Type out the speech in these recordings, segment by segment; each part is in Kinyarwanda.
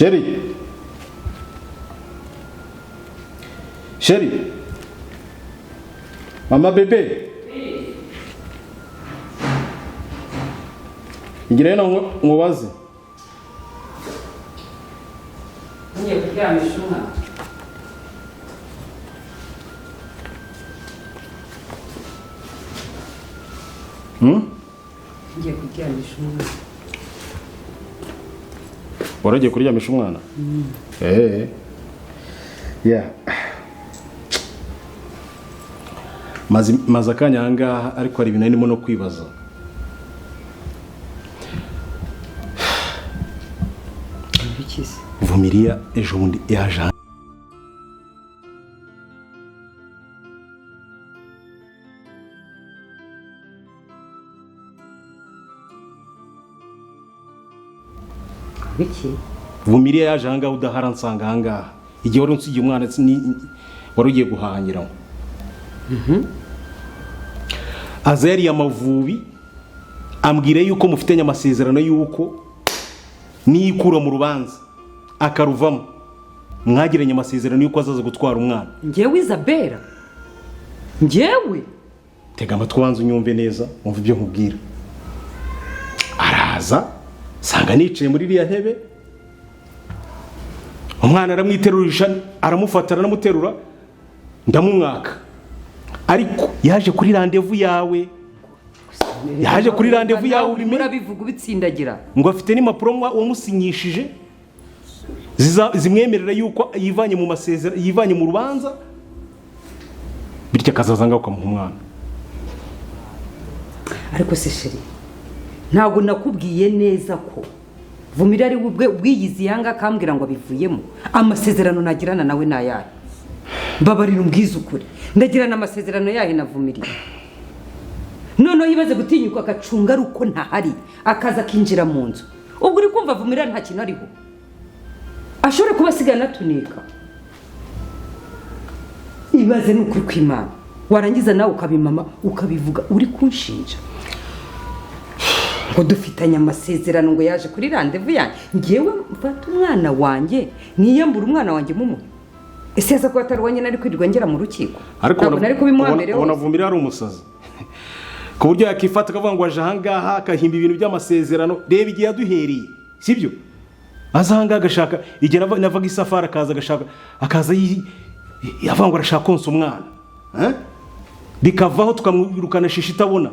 Sherry. Sherry. Mama bebe. Ingire na mubaze. Ngiye kuryamisha umwana. Ngiye kuryamisha umwana. Waragiye kuryamisha umwana? Yeah. Maze akanya ahangaha ariko hari ibintu ndimo no kwibaza. Bikize. Vumilia ejo bundi yaje. Biki? Vumilia yaje ahangaha udahara nsanga ahangaha. Igihe wari unsigiye umwana wari ugiye guhangira. Aza yari Amavubi ambwira yuko mufitanye amasezerano yuko niyikura mu rubanza akaruvamo mwagiranye amasezerano yuko azaza gutwara umwana. Ngewe Isabella. Ngewe tega amatwi wanze unyumve neza umva ibyo nkubwira. Araza sanga nicaye muri iriya ntebe umwana aramwiterurisha aramufata aramuterura ndamumwaka. Ariko yaje kuri rendezvous yawe. Yaje kuri rendezvous yawe urimo urabivuga ubitsindagira. Ngo afite n'impapuro wamusinyishije zimwemerera yuko yivanye mu masezerano yivanye mu rubanza bityo kazazanga ukamuha umwana. Ariko se Sheri ntabwo nakubwiye neza ko Vumilia ari bwiyizi yanga akambwira ngo abivuyemo amasezerano nagirana nawe nayahe. Mbabarira umbwiza ukuri ndagirana amasezerano yahe na Vumilia. Noneho yibaze gutinyuka akacunga ari uko ntahari akaza kinjira mu nzu. Ubwo uri kumva Vumilia nta kintu ariho ashobora kuba asigana tunika. Ibaze n'ukuri kw'Imana warangiza nawe ukabimama ukabivuga uri kunshinja ngo dufitanye amasezerano ngo yaje kuri rendezvous yanjye. Ngewe mfata umwana wanjye niyambura umwana wanjye mumu. Ese yaza ko atari wanye nari kwirirwa ngera mu rukiko. Ariko nari kubimuhamere wose. Vumilia ari umusazi. Ku buryo yakifata akavuga ngo aje ahangaha akahimba ibintu by'amasezerano. Reba igihe yaduhereye sibyo? Aza ahangaha agashaka igihe navaga isafari akaza yavuga ngo arashaka konsa umwana. Bikavaho tukamwirukana shisha itabona.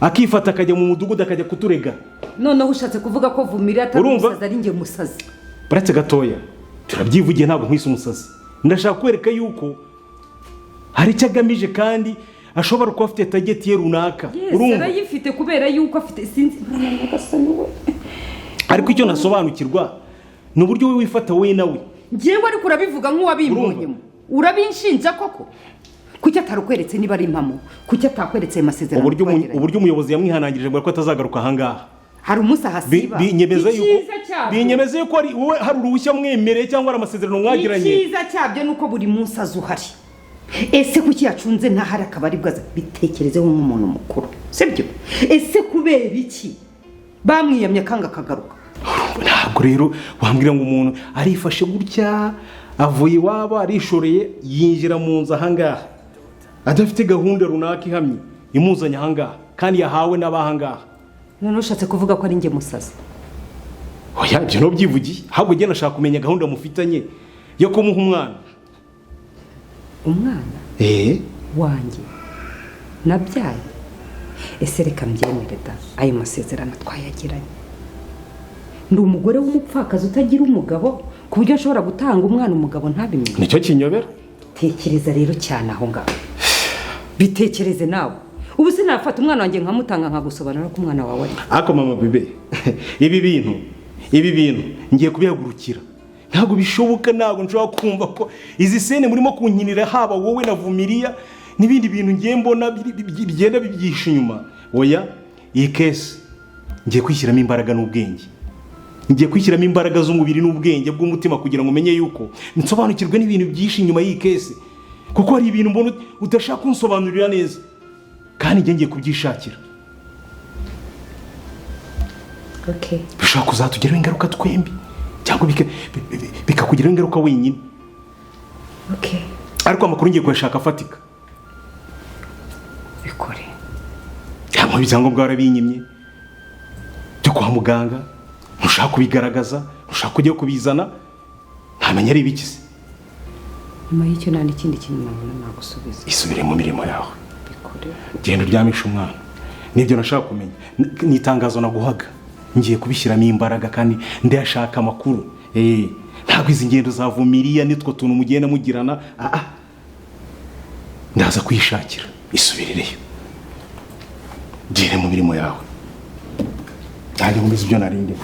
Akifata akajya mu mudugudu akajya kuturega. Noneho ushatse kuvuga ko Vumilia atari umusazi ari nge musazi. Baretse gatoya. Turabyivugiye ntabwo nkwise umusazi. Ndashaka kwereka yuko hari icyo agamije kandi ashobora kuba afite target ye runaka. Urumva yifite kubera yuko afite sinzi n'agasaniwe. Ariko icyo nasobanukirwa ni uburyo we wifata we nawe. Ngewe ariko urabivuga nk'uwabimbonyemo. Urabinshinja koko. Kuki atarukweretse niba ari impamo? Kuki atakweretse amasezerano? Uburyo umuyobozi yamwihanangirije ngo atazagaruka ahangaha. Hari umusa hasiba. Binyemeza yuko ari wowe hari uruhushya mwemereye cyangwa ari amasezerano mwagiranye. Icyiza cyabyo nuko buri munsi azuhari. Ese kuki yacunze ntahari akabari bwaza bitekerezeho nk'umuntu mukuru. Sibyo? Ese kubera iki bamwiyamye kanga kagaruka? Ntabwo rero wambwira ngo umuntu arifashe gutya avuye iwabo arishoreye yinjira mu nzu ahangaha adafite gahunda runaka ihamye imuzanye ahangaha kandi yahawe n'abahangaha. None ushatse kuvuga ko ari nge musazi? Oya ibyo no byivugiye ahubwo nge nashaka kumenya gahunda mufitanye yo kumuha umwana. Umwana? Wanjye nabyaye. Ese reka mbyemere da ayo masezerano twayagiranye. Ndi umugore w'umupfakazi utagira umugabo ku buryo ashobora gutanga umwana umugabo ntabimenye. Nicyo kinyobera. Tekereza rero cyane aho ngaho. Bitekereze nawe. Ubu sinafata umwana wanjye nkamutanga nkagusobanura ko umwana wawe ari. Ako mama bebe ibi bintu ngiye kubihagurukira. Ntabwo bishoboka ntabwo nshobora kumva ko izi sene murimo kunkinira haba wowe na Vumilia n'ibindi bintu ngiye mbona bigenda bibyisha inyuma. Oya iyi case ngiye kwishyiramo imbaraga n'ubwenge. Ngiye kwishyiramo imbaraga z'umubiri n'ubwenge bw'umutima kugira ngo umenye yuko nsobanukirwe n'ibintu byinshi inyuma y'iyi case. Kuko hari ibintu mbona udashaka kunsobanurira neza. Kandi ngiye kubyishakira. Okay. Bishobora kuzatugeraho ingaruka twembi cyangwa ntabwo bikakugira ingaruka wenyine. Okay. Ariko amakuru ngiye kuyashaka afatika. Bikore. Cyangwa ibyangombwa warabinyimye byo kwa muganga, ntushaka kubigaragaza, ntushaka kujya kubizana, ntamenya ari ibikize. Nyuma y'icyo nta n'ikindi kintu nabona nagusubiza. Isubire mu mirimo yawe. Bikore. Genda uryamisha umwana. Nibyo nashaka kumenya. Nitangazo naguhaga. Ngiye kubishyiramo imbaraga kandi ndashaka amakuru. Ntabwo izi ngendo za Vumilia nitwo tuntu mugenda mugirana. Ndaza kwishakira. Isubirireyo. Gire mu mirimo yawe. Kandi nkomeze ibyo narinde.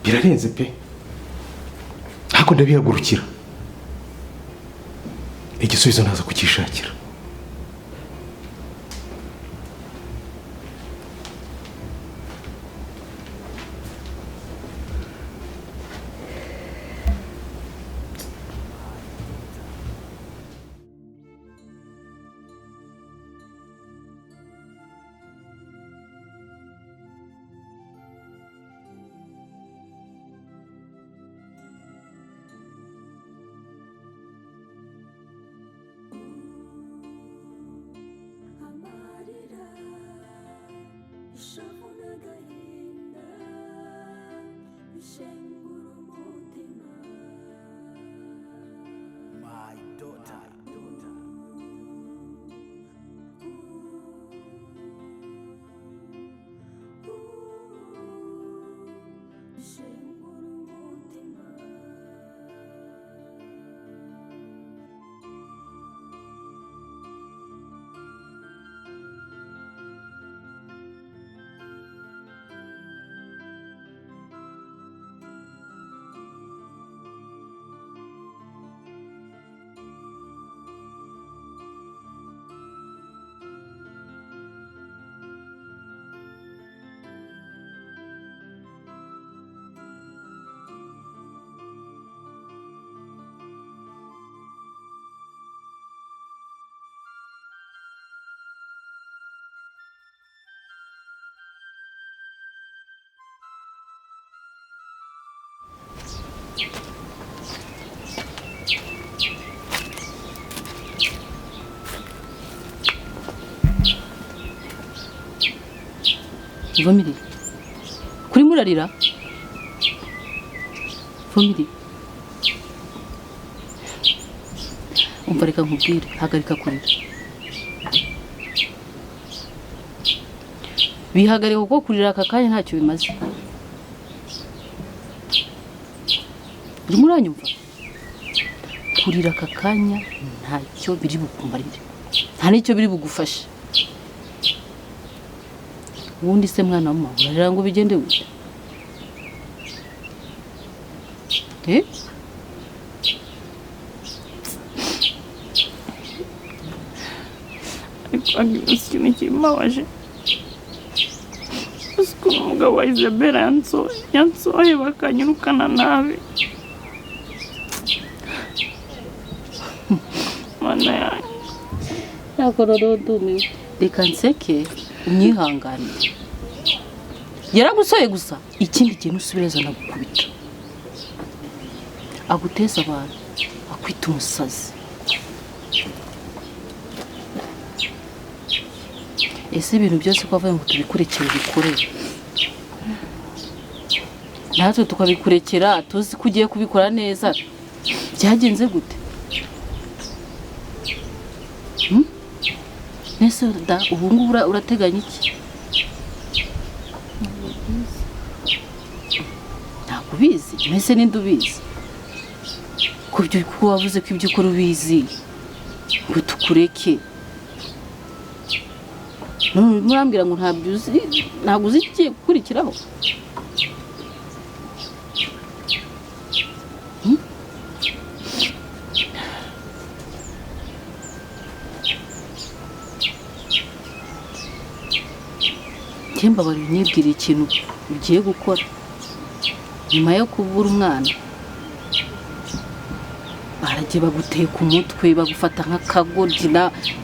Birarenze pe. Hako ndabihagurukira. Igisubizo ntaza kukishakira. Vumilia. Kuri murarira? Vumilia. Umva reka nkubwire, hagarika kurira. Bihagarika kuko kurira aka kanya ntacyo bimaze. Urimo uranyumva? Kurira aka kanya ntacyo biri bukumarire. Nta n'icyo biri bugufashe. Ubundi se mwana wa mama urarira ngo bigende gute? Ikintu kimbabaje uko umugabo wa Isabella yansohoye bakanyirukana nabi. Mana yanjye nakororo dumiwe. Reka nseke unyihanganire. Yaragusoye gusa ikindi kintu usubireza nagukubita. Aguteza abantu akwita umusazi. Ese ibintu byose ko avuye ngo tubikurekere bikorere. Natwe tukabikurekera tuzi ko ugiye kubikora neza. Byagenze gute? Nese da ubu ngubu urateganya iki? Ntabwo ubizi. Nese ninde ubizi? Kubyo ko wavuze ko ibyo ukora ubizi ngo tukureke. Murambwira ngo ntabwo uzi ikigiye gukurikiraho. Kemba bari nibwira ikintu ugiye gukora nyuma yo kubura umwana. baragiye baguteka umutwe bagufata nk'akagoryi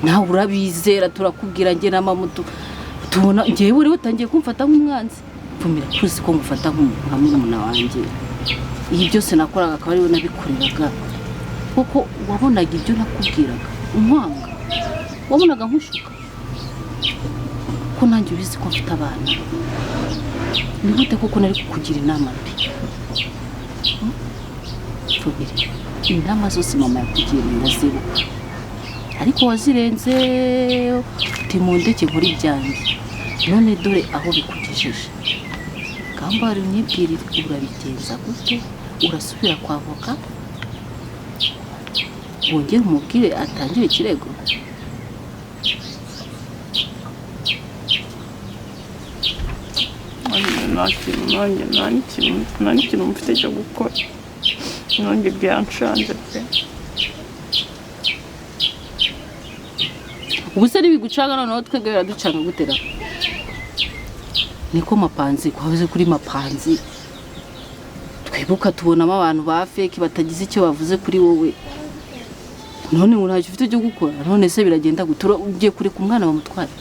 nawe urabizera turakubwira njye n'amamuto tubona njyewe uri utangiye kumfata nk'umwanzi Vumira kuzi ko ngufata nka murumuna wanjye iyi byose nakoraga akaba ari we nabikoreraga kuko wabonaga ibyo nakubwiraga umwanga wabonaga nkushuka ko nanjye ubizi ko mfite abana ni gute koko nari kukugira inama mbi Vumira inama zose mama yakugira ndazibuka ariko wazirenze timundeke muri byanjye none dore aho bikugejeje kambari unyibwirire urabigenza gute urasubira kwa avoka wongere umubwire atangire ikirego nta n'ikintu mfite cyo gukora nongeye byanshanze pe ubuse ntibigucanga noneho twebwe biraducanga gutera niko mapanzi kwavuze kuri mapanzi twibuka tubonamo abantu ba fake batagize icyo bavuze kuri wowe none ngo ntacyo ufite cyo gukora none se biragenda gutura ugiye kure ku mwana bamutwara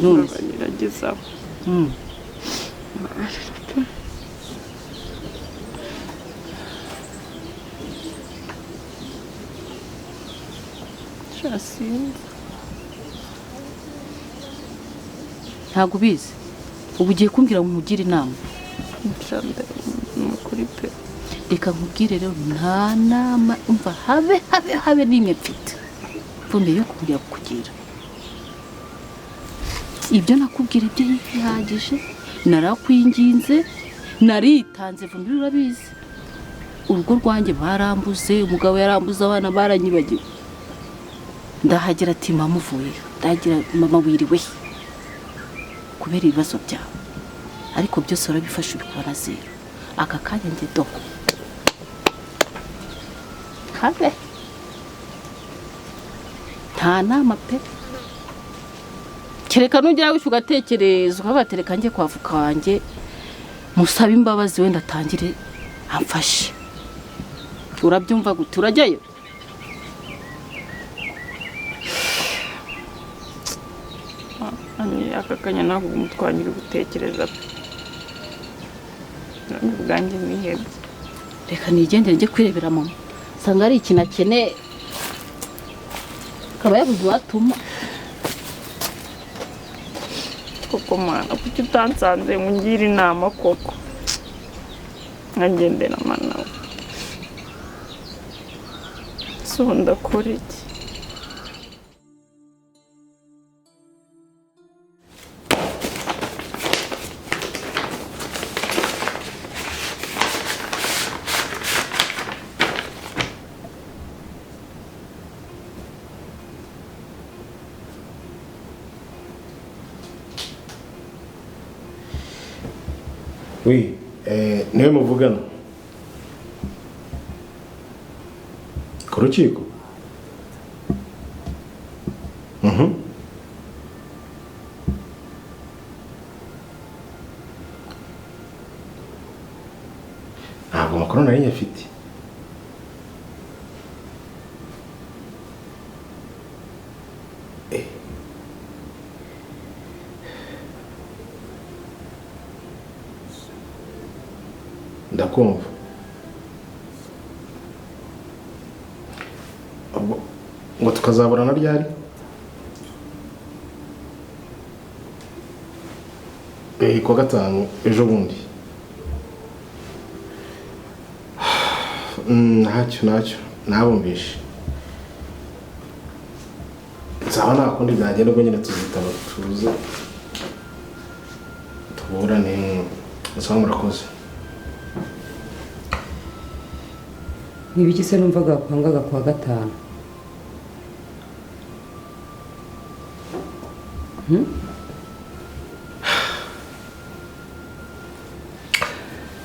none biragezaho ntabwo ubizi ubu ugiye kumbwira ngo nkugire inama nukuri pe reka nkubwire rero nta nama umva habe n'imwe mfite mvumbeye yo kujya kukugira ibyo nakubwira ibyo bihagije narakwinginze naritanze vumbira urabizi urugo rwanjye barambuze umugabo yarambuze abana baranyibagiwe ndahagira ati mama uvuye ndagira mama wiriwe kubera ibibazo byawe ariko byose urabifasha ubikora zero aka kanya njye do habe nta nama pe kereka nugera wishe ugatekereza ukabatereka njye kwa avoka wanjye musaba imbabazi wenda atangire amfashe urabyumva gute urajyayo aka kanya ntabwo umutwanyira gutekereza pe ubwanjye nihebye reka nigendere njye kwirebera mama usanga ari ikintu akeneye akaba yabuze uwatuma koko mwana kuki utansanze ngo ungire inama koko nkagendera mana we so ndakora iki Oui, niwe muvugana ku rukiko ntabwo amakuru nari nyafite ndakumva ngo tukazaburana ryari kuwa gatanu ejo bundi ntacyo nabumvishe nzaba nta kundi byagenda ubwo nyine tuzitaba tuze tuburane nsaba murakoze n'ibiki se numvaga wapangaga kuwa gatanu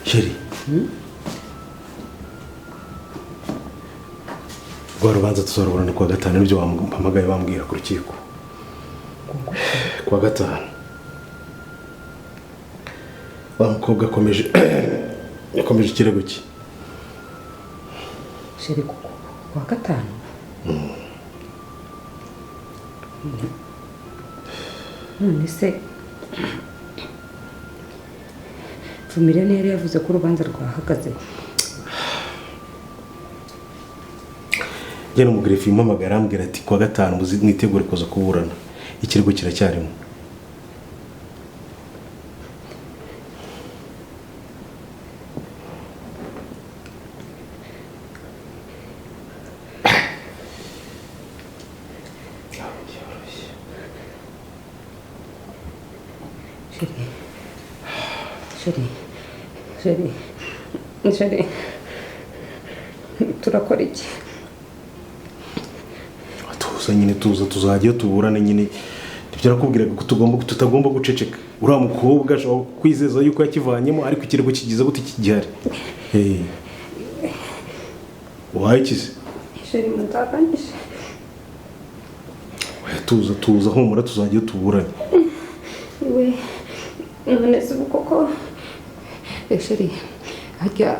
Sheri rwa rubanza tuzaruburana kuwa gatanu nibyo wampamagaye bambwira ku rukiko kuwa gatanu wa mukobwa yakomeje ikirego cye sheri kuwa gatanu none se Vumilia yari yavuze ko urubanza rwahagaze njye n'umugrefi impamagara arambwira ati kuwa gatanu mwitegure kuza kuburana ikirego kiracyarimo Sheri turakora iki tuza nyine tuzajya tuburane nyine ibyo nakubwiraga ko tutagomba guceceka uriya mukobwa ashobora kwizeza yuko yakivanyemo ariko ikirego kigize gute kigihari wayikize Sheri mutaganyije tuza humura tuzajya tuburane we none se Koko Sheri hajya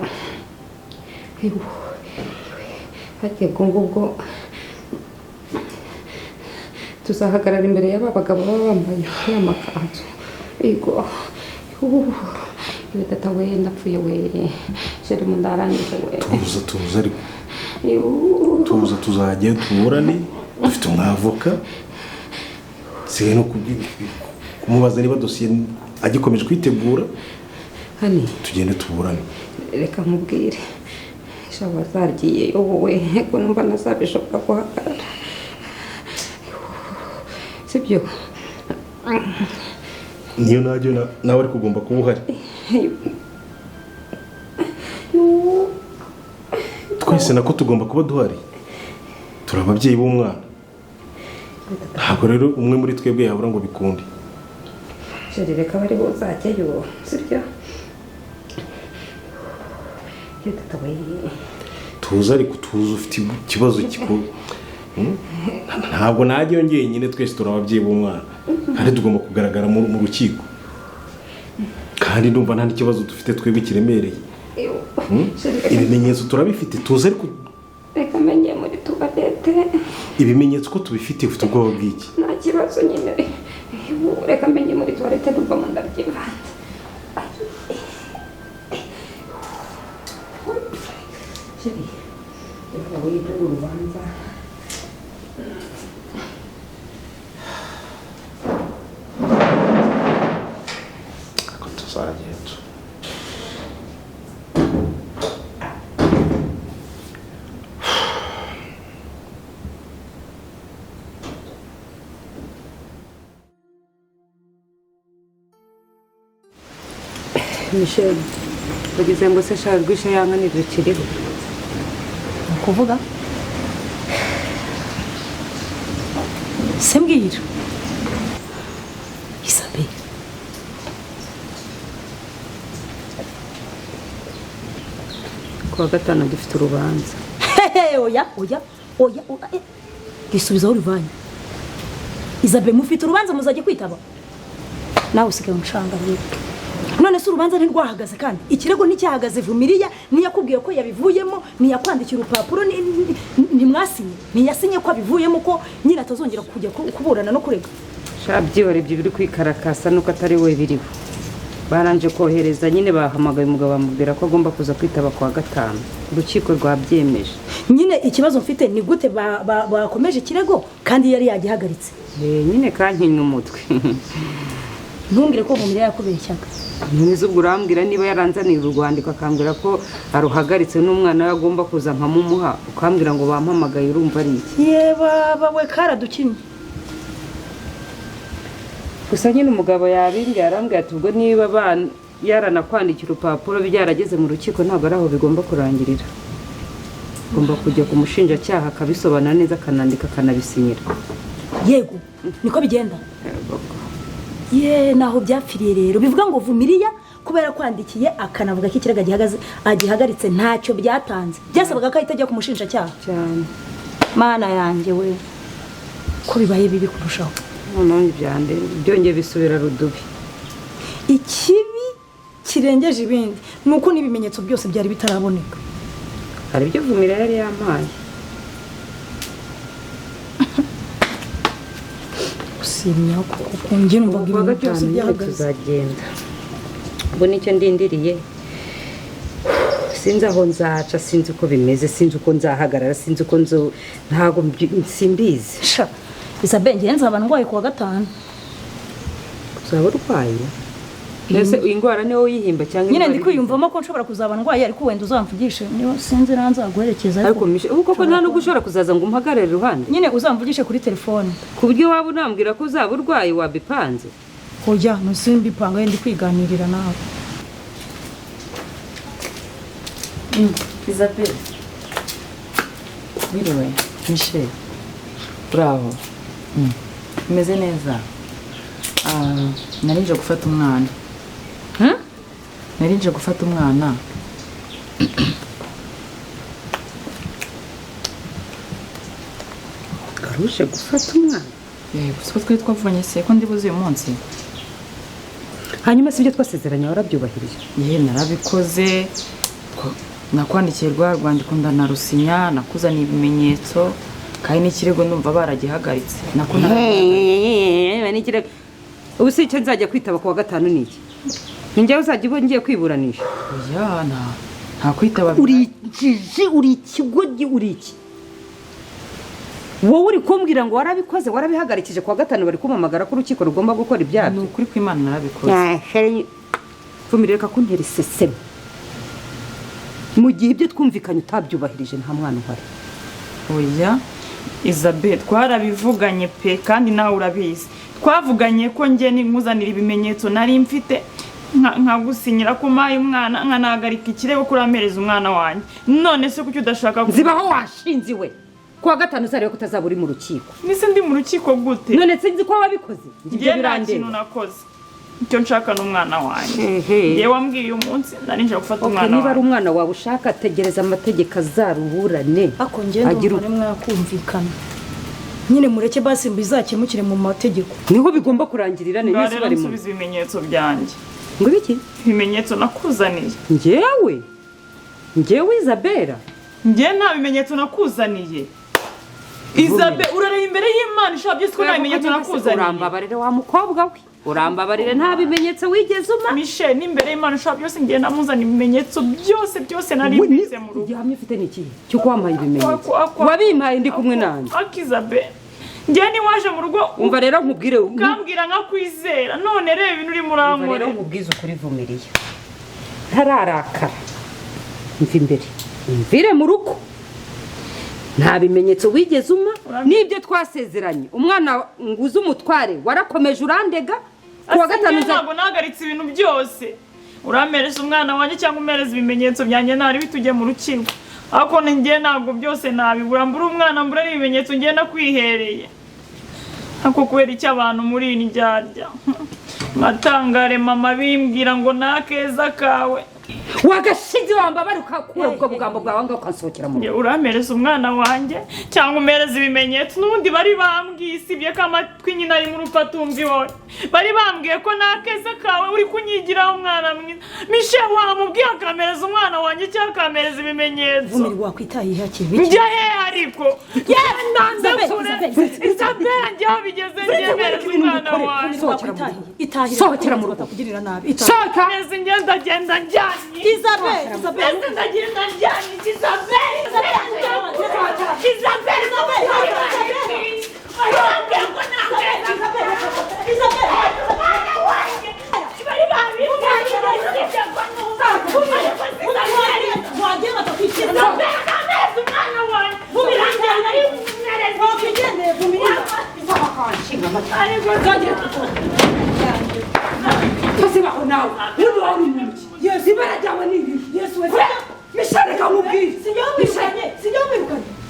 ngubwo tuzahagarara imbere y'aba bagabo baba bambaye amakanzu yego tata we ndapfuye we Sheri mundarangije we tuza ariko tuzajya tuburane dufite umwavoka sigaye no kumubaza niba dosiye agikomeje kwitegura hani tugende tuburane reka nkubwire shawa zagiye wowe ko numva nazabishobora guhagarara sibyo niyo najyo nawe ari kugomba kuba uhari twese nako tugomba kuba duhari turi ababyeyi b'umwana ntabwo rero umwe muri twebwe yabura ngo bikunde Sheri reka bari buzajyayo sibyo tuza ariko tuza ufite ikibazo ntabwo najya nyine twese turi ababyeyi b'umwana kandi tugomba kugaragara mu rukiko kandi ndumva nta n'ikibazo dufite twebwe kiremereye ibimenyetso turabifite tuza ariko reka menye muri tubatete ibimenyetso ko tubifite ufite ubwoba bw'iki nta kibazo nyine reka menye muri tuwarete ndumva mu ndabyivanze Sheri reka wige urubanza ko tuzagenda Michel bageze ngo se shaka rwisha yankanirira kiriho kuvuga sembwira Isabe kuwa gatanu dufite urubanza oya gisubizaho urivanye Isabe mufite urubanza muzajye kwitaba nawe usigaye umushanga rero none se urubanza ntirwahagaze kandi ikirego nticyahagaze Vumilia niyakubwiye ko yabivuyemo niyakwandikira urupapuro ntimwasinye niyasinye ko abivuyemo ko nyine atazongera kujya kuburana no kurega shabyihore ibyo biri kwikarakasa nuko atari we biriho baranje kohereza nyine bahamagaye umugabo bamubwira ko agomba kuza kwitaba kwa gatanu urukiko rwabyemeje nyine ikibazo mfite ni gute bakomeje ikirego kandi yari yagihagaritse nyine kankinya umutwe ntumbwire ko Vumilia yakubeshyaga ntizo ubwo urambwira niba yaranzaniye urwandiko akambwira ko aruhagaritse n'umwana we agomba kuza nkamumuha ukambwira ngo bampamagaye urumva ari iki yeba we karadukinye gusa nyine umugabo yabimbwiye arambwira ati ubwo niba yaranakwandikira urupapuro byarageze mu rukiko ntabwo ari aho bigomba kurangirira ugomba kujya ku mushinjacyaha akabisobanura neza akanandika akanabisinyira yego niko bigenda naho byapfiriye rero bivuga ngo Vumilia kubera kwandikiye akanavuga ko ikirego agihagaritse ntacyo byatanze byasabaga ko ahita ajya ku mushinjacyaha cyane mana yanjye we ko bibaye bibi kurushaho none byongeye bisubira rudubi ikibi kirengeje ibindi nuko n'ibimenyetso byose byari bitaraboneka hari ibyo Vumilia yari yampaye usimya kuko njye numva ibintu byose byahagaze tuzagenda ubwo nicyo ndindiriye sinzi aho nzaca sinzi uko bimeze sinzi uko nzahagarara sinzi uko ntago simbizi sha Isabel ngiye nzaba ndwaye kuwa gatanu uzaba urwaye ese ingwara niyo uyihimba cyangwa nyine ndi kwiyumvamo ko nshobora kuzaba ndwaye ariko wenda uzamvugishe niyo sinzi nzaguherekeza ariko ubu koko nta nubwo ushobora kuzaza ngo umpagarare iruhande nyine uzamvugishe kuri telefone ku buryo waba unambwira ko uzaba urwaye wabipanze hoya nusimbipanga ndi kwiganirira nawe Isabel biriwe Michel bravo umeze neza narinje gufata umwana narinje gufata umwana garuje gufata umwana gusa twe twavanye se ko ndibuze uyu munsi hanyuma si ibyo twasezeranye warabyubahirije narabikoze nakwandikiye rwandiko ndanarusinya nakuzaniye ibimenyetso kandi n'ikirego ndumva baragihagaritse n'ikirego ubu si icyo nzajya kwitaba kuwa gatanu niki njyewe uzajya ngiye kwiburanisha oya nta kwitaba uri ikigoryi uri iki wowe uri kumbwira ngo warabikoze warabihagarikije kuwa gatanu bari kumamagara ko urukiko rugomba gukora ibyabyo ni ukuri kw'Imana narabikoze Vumilia reka kuntera iseseme mu gihe ibyo twumvikanye utabyubahirije nta mwana uhari oya Isabel twarabivuganye pe kandi nawe urabizi twavuganye ko njye nkuzanira ibimenyetso nari mfite nkagusinyira ko maye umwana nkanahagarika ikirego kuri amereza umwana wanjye none se kuki udashaka zibaho washinziwe kuwa gatanu uzareba ko utazaba uri mu rukiko nise ndi mu rukiko gute none sinzi ko wabikoze njye nta kintu nakoze icyo nshaka n'umwana wanjye yewe wambwiye uyu munsi narinje gufata umwana wanjye niba ari umwana wawe ushaka tegereza amategeko azaruburane ako ngende umva mwakumvikana nyine mureke basi mbizakemukire mu mategeko niho bigomba kurangirira ne Yesu bari mu ibimenyetso byanjye ngo biki ibimenyetso nakuzaniye njyewe Isabel njye nta bimenyetso nakuzaniye Isabel urareye imbere y'Imana ishabye ko nta bimenyetso nakuzaniye urambabarire wa mukobwa we urambabarire nta bimenyetso wigeze uma Michel n'imbere y'Imana ishabye byose ngiye namuzana ibimenyetso byose nari mbize mu rugo gihamye ufite niki cyo kwampaye ibimenyetso wabimpaye ndi kumwe nande Isabel njye ni waje mu rugo umva rero nkubwire ukambwira nkakwizera none reba ibintu uri murankore rero nkubwize ukuri Vumilia ntararakara mva imbere mvire mu rugo nta bimenyetso wigeze uma n'ibyo twasezeranye umwana nguze umutware warakomeje urandega kuwa gatanu ntabwo nahagaritse ibintu byose uramereza umwana wanjye cyangwa umereza ibimenyetso byanjye ntari bitujye mu rukiko ariko njye ntabwo byose nabibura mbura umwana mbura n'ibimenyetso ngenda kwihereye ako kubera icyo abantu muri iyi ndyarya matangare mama bimbwira ngo nakeza kawe wagashize wambabara ukakura ubwo bugambo bwawe ngo ukansohokera mu uramereza umwana wanjye cyangwa umereza ibimenyetso n'ubundi bari bambwiye isibye ko amatwi nyine ari mu rufatumvi wowe bari bambwiye ko nakeza kawe uri kunyigiraho umwana mwiza Michel wamubwiye akamereza umwana wanjye cyangwa akamereza ibimenyetso Vumilia wakwitaye hakiri njya he ariko Isabel njya bigeze ngemereza umwana wanjye sohokera mu rugo kugirira nabi sohoka neza ngenda njyanye Isabel ndagenda njyanye Isabel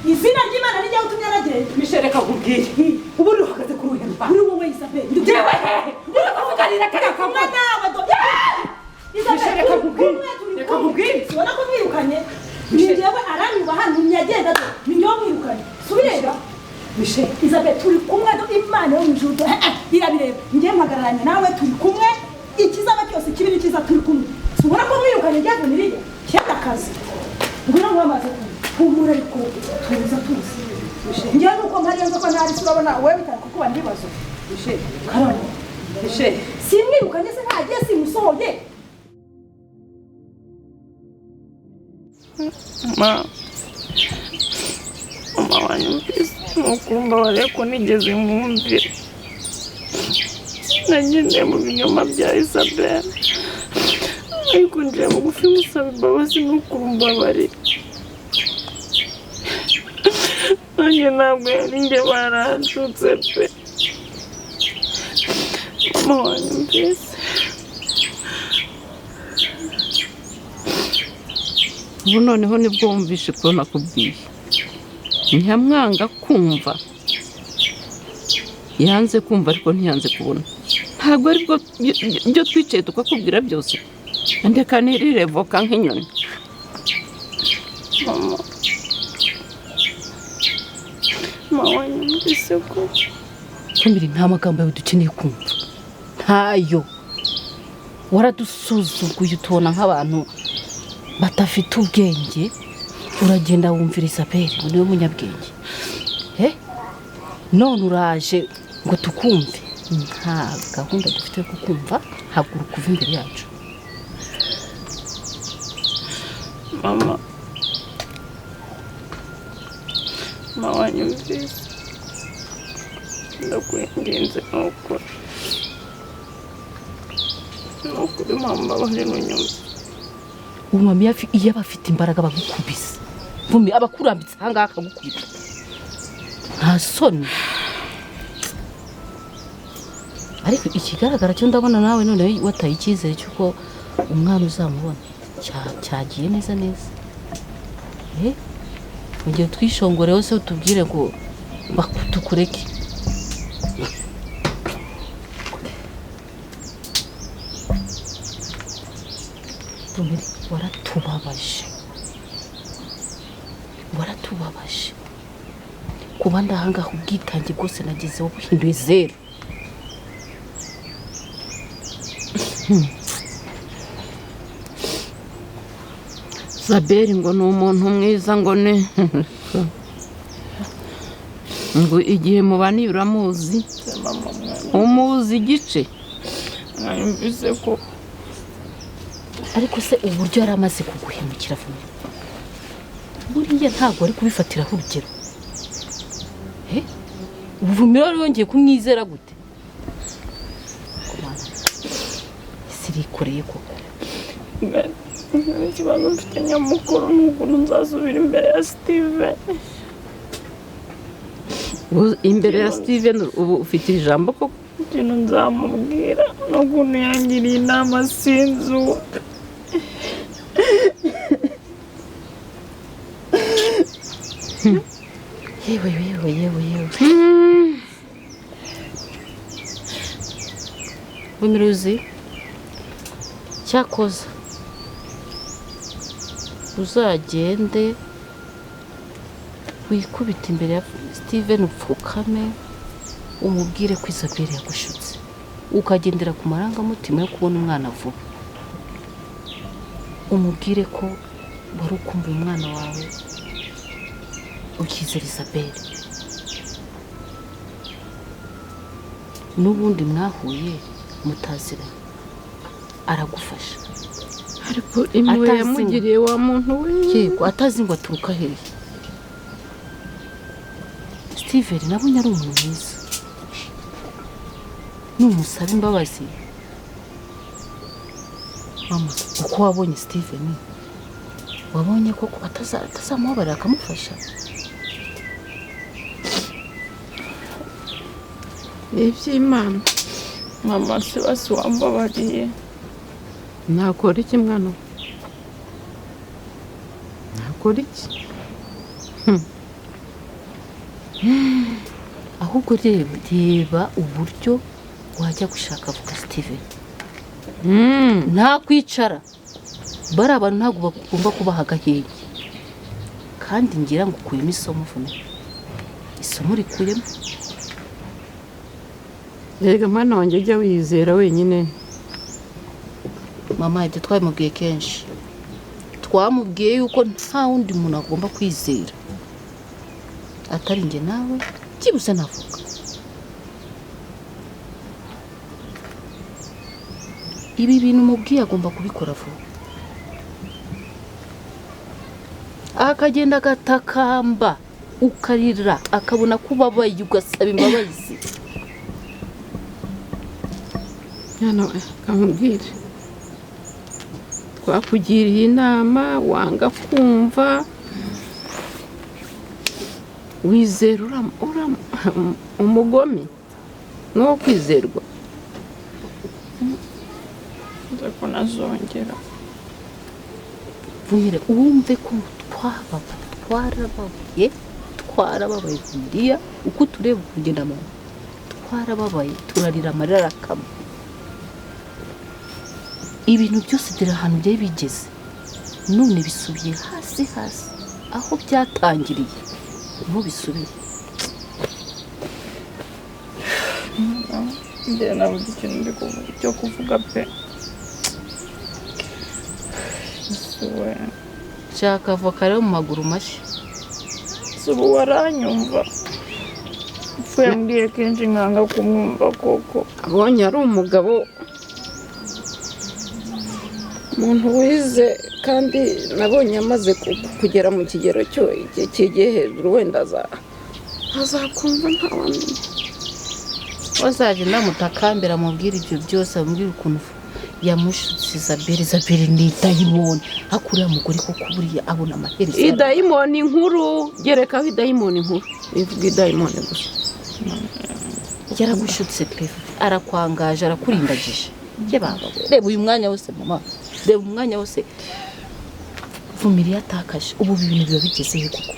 izina ry'Imana rijya utumye aragenda Michel reka nkubwire ubu uri uhagaze ku ruhe rwawe uri wowe Isabel ndewe hehe uri kuvuganira kare kamwe Isabel reka nkubwire ubona ko mwirukanye njyewe aranyubaha ntinyagenda ni njyewe mwirukanye subireba Michel Isabel turi kumwe Imana yo mu ijuru irabireba njye mpagararanye nawe turi kumwe ikizaba cyose kibi n'ikiza turi kumwe ubona ko mwirukanye njyewe niriye cyenda akazi ngwino mwamaze kumura ariko tuza tuzi njye nuko mpari yanze ko ntari turabona wewe bitari kukuba ndibazo bishe karabo bishe simwirukanye se ntagiye simusohoye mama wanyumvise nukumva bareko nigeze mwumvira nagendeye mu binyoma bya Isabelle ariko nje bugufi musaba imbabazi n'ukurumbabarira nanjye ntabwo yari njye baranshutse pe mama wanyumvise ubu noneho nibwo wumvishe ko nakubwiye ntiyamwanga kumva yanze kumva ariko ntiyanze kubona ntabwo aribwo byo twicaye tukakubwira byose ndeka nirirevoka nk'inyoni mama wanyumvise ko Fumbiri nta magambo yawe dukeneye kumva ntayo waradusuzuguye utubona nk'abantu batafite ubwenge uragenda wumvira Isabelle ngo niwe munyabwenge none uraje ngo tukumve nta gahunda dufite yo kukumva haguruka uva imbere yacu mama wanyumvise ndakwinginze nukuri mama bari n'unyumva umwami iyo aba afite imbaraga bagukubise Vumi abakurambitse ahangaha akagukubita nta soni ariko ikigaragara cyo ndabona nawe none wataye icyizere cy'uko umwana uzamubona cyagiye neza neza mu gihe twishongore hose utubwire ngo tukureke waratubabaje kuba ndahangaha ubwitange bwose nagezeho buhinduye zero Isabelle ngo ni umuntu mwiza ngo ne ngo igihe mubani uramuzi umuzi igice mwanyumvise ko ariko se uburyo yari amaze kuguhemukira Vumi buriya ntabwo ari kubifatiraho urugero Vumilia wari wongeye kumwizera gute sirikoreye koko ikibazo mfite nyamukuru n'ukuntu nzasubira imbere ya Steven imbere ya Steven ubu ufite ijambo koko ikintu nzamubwira n'ukuntu yangiriye inama sinzu yewe Vumilia cyakoza uzagende wikubita imbere ya Steven upfukame umubwire ko Isabelle yagushutse ukagendera ku marangamutima yo kubona umwana vuba umubwire ko wari ukumva umwana wawe ukizera Isabelle n'ubundi mwahuye mutaziranye aragufasha ariko imwe yamugiriye wa muntu we yego atazi ngo aturuka hehe Steven nabonye ari umuntu mwiza numusaba imbabazi mama uko wabonye Steven wabonye koko atazamubabarira akamufasha iby'Imana mama se basi wambabariye nakora iki mwana nakora iki ahubwo reba uburyo wajya gushaka avuga Steven nta kwicara bari abantu ntabwo bagomba kubaha agahenge kandi ngira ngo ukuyemo isomo Vumilia isomo rikuyemo rega mwana wanjye ujya wizera wenyine mama ibyo twabimubwiye kenshi twamubwiye yuko nta wundi muntu agomba kwizera atari njye nawe byibuse navuga. Ibi bintu mubwiye agomba kubikora vuba. Akagenda agatakamba ukarira akabona kubabaye ugasaba imbabazi. Yana kamubwire twakugiriye inama wanga kumva wizera umugome no kwizerwa. Ndako nazongera. Vumire wumve ko twarababaye Vumilia uko tureba kugenda mu twarababaye turarira amarira akama. Ibintu byose dira ahantu byaye bigeze none bisubiye hasi aho byatangiriye niho bisubiye. Njye nabuze ikintu ndi kuvuga cyo kuvuga pe. Suwe Shaka avoka rero mu maguru mashya. Subu waranyumva. Upfuye mbwiye kenshi nkanga kumwumva koko. Abonye ari umugabo umuntu wize kandi nabonye amaze kugera mu kigero cyo kigiye hejuru wenda azakumva ntawamenya. Wazaje namutakambira mubwira ibyo byose amubwira ukuntu yamushutse Isabelle ni dayimoni akuriya mugore ko kuburiya abona amaherezo. Idayimoni nkuru gerekaho idayimoni nkuru ivuga idayimoni gusa. Yaragushutse pe arakwangaje arakurindagije. Je baba reba uyu mwanya wose mama reba umwanya wose Vumilia atakaje ubu ibintu biba bigeze koko.